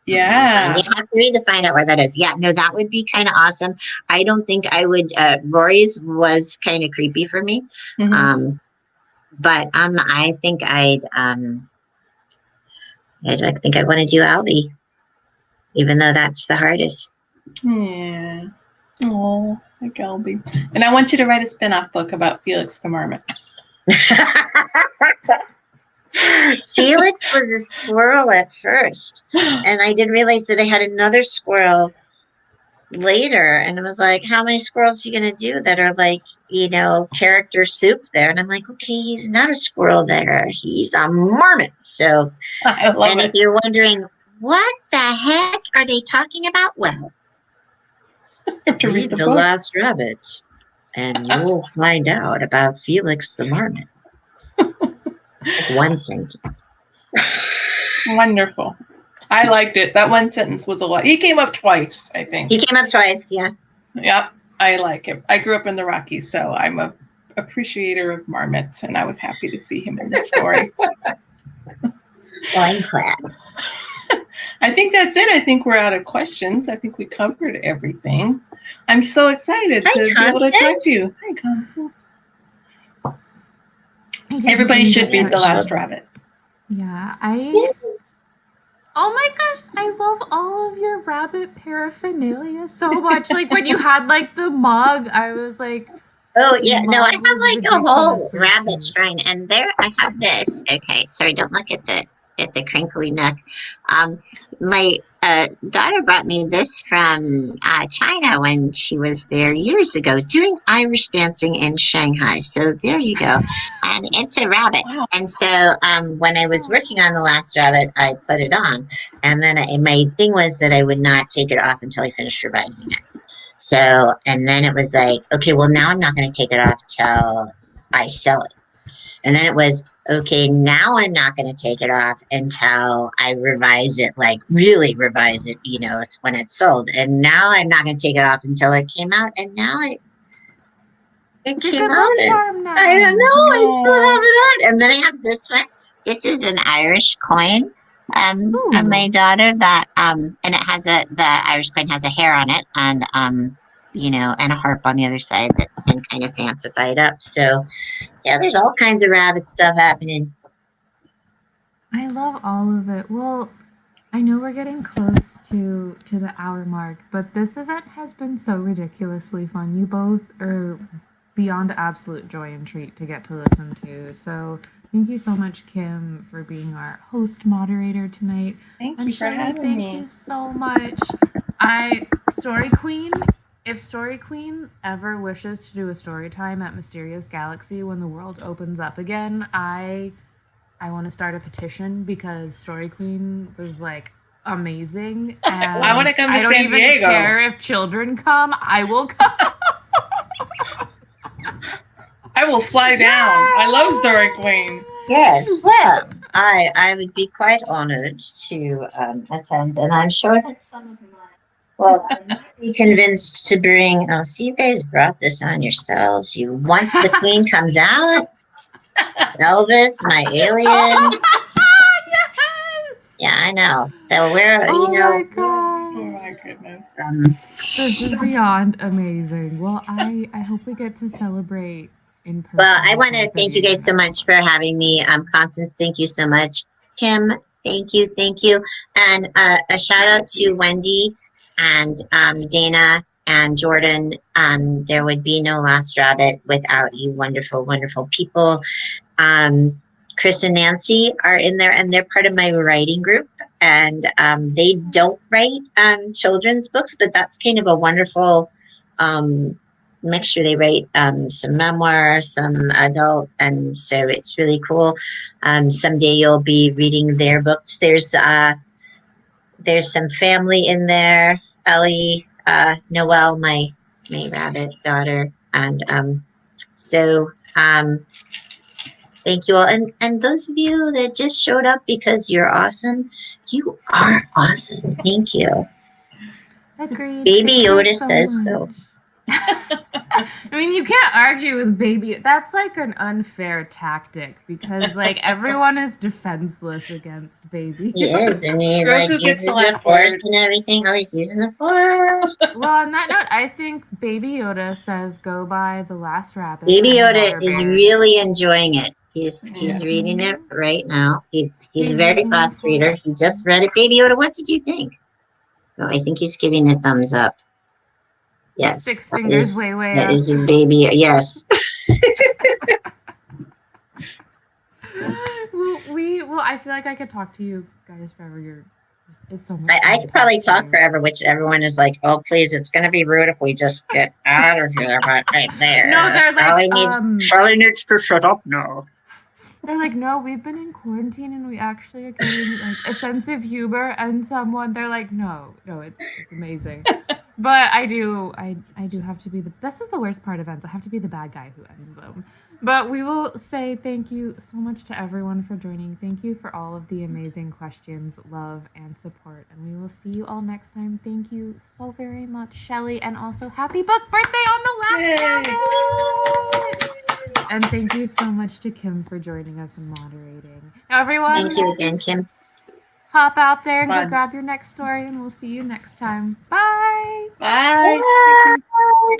S2: yeah.
S3: And you have to read to find out where that is. Yeah, no, that would be kind of awesome. I don't think I would. Rory's was kind of creepy for me.
S2: Mm-hmm.
S3: But I think I think I'd want to do Albie, even though that's the hardest.
S2: Yeah. Oh, like Albie. And I want you to write a spin-off book about Felix the Marmot.
S3: Felix was a squirrel at first, and I didn't realize that I had another squirrel later, and it was like, how many squirrels are you gonna do that are like character soup there? And I'm like, okay, he's not a squirrel there, he's a marmot. So
S2: I love it.
S3: If you're wondering what the heck are they talking about, well,
S2: to read
S3: the Last Rabbit and you'll find out about Felix the Marmot. Like one sentence.
S2: Wonderful. I liked it. That one sentence was a lot. He came up twice, I think.
S3: He came up twice, yeah.
S2: Yep, I like him. I grew up in the Rockies, so I'm a appreciator of marmots, and I was happy to see him in the story.
S3: Well, I'm glad.
S2: I think that's it. I think we're out of questions. I think we covered everything. I'm so excited to be able to talk to you. Hi, Constance. Everybody should read The Last Rabbit.
S1: Yeah, oh my gosh, I love all of your rabbit paraphernalia so much. Like when you had like the mug, I was like,
S3: oh yeah, no, I have like a whole rabbit shrine, and there I have this. Okay, sorry, don't look at the crinkly neck. My daughter brought me this from China when she was there years ago doing Irish dancing in Shanghai. So there you go. And it's a rabbit.
S2: Wow.
S3: And so when I was working on The Last Rabbit, I put it on. And then my thing was that I would not take it off until I finished revising it. So, and then it was like, okay, well, now I'm not going to take it off till I sell it. And then it was, okay, now I'm not going to take it off until I revise it, like really revise it, you know, when it's sold. And now I'm not going to take it off until it came out. And now it came out. And I don't know. I still have it on. And then I have this one. This is an Irish coin from my daughter that, and it has the Irish coin has a hair on it and, you know, and a harp on the other side that's been kind of fancified up. So, yeah, there's all kinds of rabbit stuff happening.
S1: I love all of it. Well, I know we're getting close to the hour mark, but this event has been so ridiculously fun. You both are beyond absolute joy and treat to get to listen to. So thank you so much, Kim, for being our host moderator tonight.
S2: Thank you for having me.
S1: Thank you so much. If Story Queen ever wishes to do a story time at Mysterious Galaxy when the world opens up again, I want to start a petition because Story Queen was like amazing. And
S2: I want to come to San Diego.
S1: I don't even care if children come. I will come.
S2: I will fly down. I love Story Queen.
S3: Yes, well, I would be quite honored to attend, and I'm sure that some of my, well, I might be convinced to bring, oh, see, you guys brought this on yourselves. Once the queen comes out, Elvis, my alien.
S1: Yes!
S3: Yeah, I know. So we're,
S1: Oh
S3: you know.
S1: my God.
S2: Oh my goodness.
S1: This is beyond amazing. Well, I hope we get to celebrate in person.
S3: Well, I want to thank you guys so much for having me. Constance, thank you so much. Kim, thank you. And a shout out to Wendy and Dana and Jordan. There would be no Last Rabbit without you wonderful, wonderful people. Chris and Nancy are in there, and they're part of my writing group. And they don't write children's books, but that's kind of a wonderful mixture. They write some memoir, some adult, and so it's really cool. Someday you'll be reading their books. There's some family in there. Ellie, Noelle, my rabbit daughter, and so thank you all, and those of you that just showed up because you're awesome. You are awesome. Thank you.
S1: Agreed.
S3: Baby Yoda says so.
S1: I mean, you can't argue with Baby. That's like an unfair tactic because, like, everyone is defenseless against Baby.
S3: He is, and he like uses the Force and everything. Oh, he's using the Force.
S1: Well, on that note, I think Baby Yoda says, "Go by the Last Rabbit."
S3: Baby Yoda is really enjoying it. He's reading it right now. He's a very fast reader. He just read it. Baby Yoda, what did you think? Oh, I think he's giving a thumbs up. Yes.
S1: 6 fingers way up.
S3: That is your baby. Yes.
S1: Well, I feel like I could talk to you guys forever. It's so much.
S3: I could probably talk forever, which everyone is like, "Oh, please, it's going to be rude if we just get out of here." But right there.
S1: No, they're like,
S3: Shelley needs to shut up now.
S1: They're like, no, we've been in quarantine and we actually are getting like a sense of humor and someone. They're like, no, it's amazing. But I do have to be this is the worst part of events. I have to be the bad guy who ends them. But we will say thank you so much to everyone for joining. Thank you for all of the amazing questions, love, and support. And we will see you all next time. Thank you so very much, Shelley, and also happy book birthday on the last rabbit! And thank you so much to Kim for joining us and moderating. Now, everyone,
S3: thank you again, Kim.
S1: Hop out there and go grab your next story, and we'll see you next time. Bye!